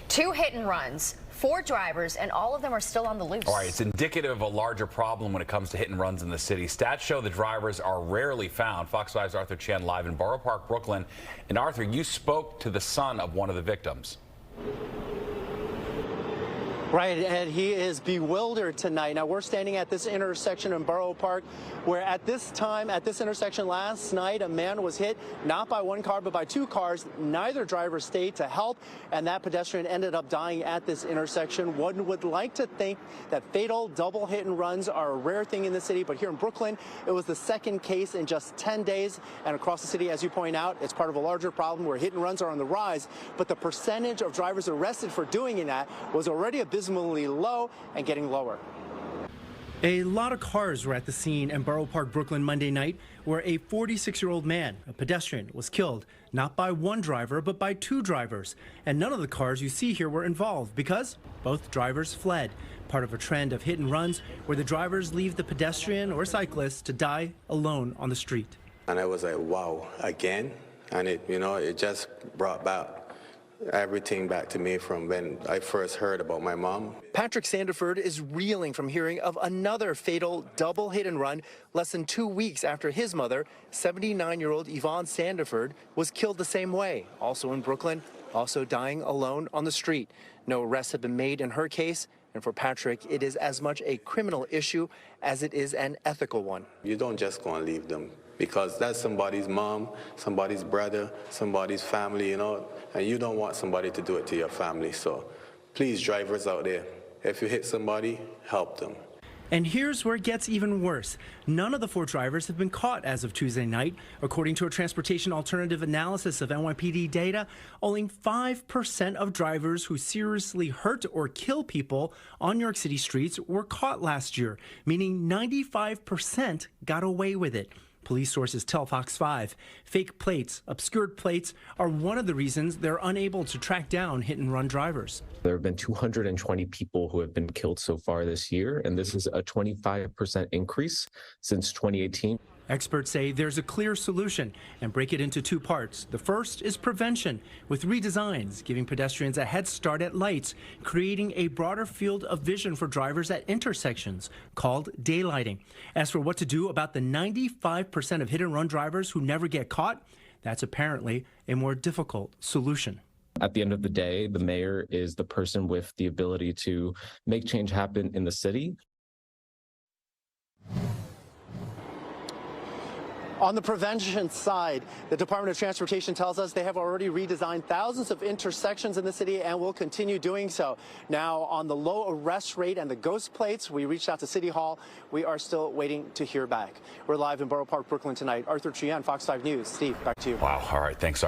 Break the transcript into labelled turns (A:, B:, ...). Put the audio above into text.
A: 2 hit and runs, 4 drivers, and all of them are still on the loose.
B: All right, it's indicative of a larger problem when it comes to hit and runs in the city. Stats show the drivers are rarely found. Fox 5's Arthur Chan live in Borough Park, Brooklyn. And Arthur, you spoke to the son of one of the victims.
C: Right, and he is bewildered tonight. Now, we're standing at this intersection in Borough Park, where at this intersection last night, a man was hit, not by one car, but by 2 cars. Neither driver stayed to help, and that pedestrian ended up dying at this intersection. One would like to think that fatal double hit and runs are a rare thing in the city, but here in Brooklyn, it was the 2nd case in just 10 days. And across the city, as you point out, it's part of a larger problem where hit and runs are on the rise, but the percentage of drivers arrested for doing that was already abysmally low and getting lower.
D: A lot of cars were at the scene in Borough Park, Brooklyn Monday night, where a 46-year-old man, a pedestrian, was killed, not by one driver, but by 2 drivers. And none of the cars you see here were involved because both drivers fled, part of a trend of hit and runs where the drivers leave the pedestrian or cyclist to die alone on the street.
E: And I was like, wow, again? And it just brought back everything back to me from when I first heard about my mom.
C: Patrick Sandiford is reeling from hearing of another fatal double hit and run less than 2 weeks after his mother, 79-year-old Yvonne Sandiford, was killed the same way, also in Brooklyn, also dying alone on the street. No arrests have been made in her case, and for Patrick, it is as much a criminal issue as it is an ethical one.
E: You don't just go and leave them, because that's somebody's mom, somebody's brother, somebody's family, and you don't want somebody to do it to your family. So please, drivers out there, if you hit somebody, help them.
D: And here's where it gets even worse. None of the 4 drivers have been caught as of Tuesday night. According to a transportation alternative analysis of NYPD data, only 5% of drivers who seriously hurt or kill people on New York City streets were caught last year, meaning 95% got away with it. Police sources tell Fox 5 fake plates, obscured plates are one of the reasons they're unable to track down hit-and-run drivers.
F: There have been 220 people who have been killed so far this year, and this is a 25% increase since 2018.
D: Experts say there's a clear solution and break it into 2 parts. The first is prevention, with redesigns, giving pedestrians a head start at lights, creating a broader field of vision for drivers at intersections, called daylighting. As for what to do about the 95% of hit-and-run drivers who never get caught, that's apparently a more difficult solution.
F: At the end of the day, the mayor is the person with the ability to make change happen in the city.
C: On the prevention side, the Department of Transportation tells us they have already redesigned thousands of intersections in the city and will continue doing so. Now, on the low arrest rate and the ghost plates, we reached out to City Hall. We are still waiting to hear back. We're live in Borough Park, Brooklyn tonight. Arthur Chan, Fox 5 News. Steve, back to you.
B: Wow. All right. Thanks, Arthur.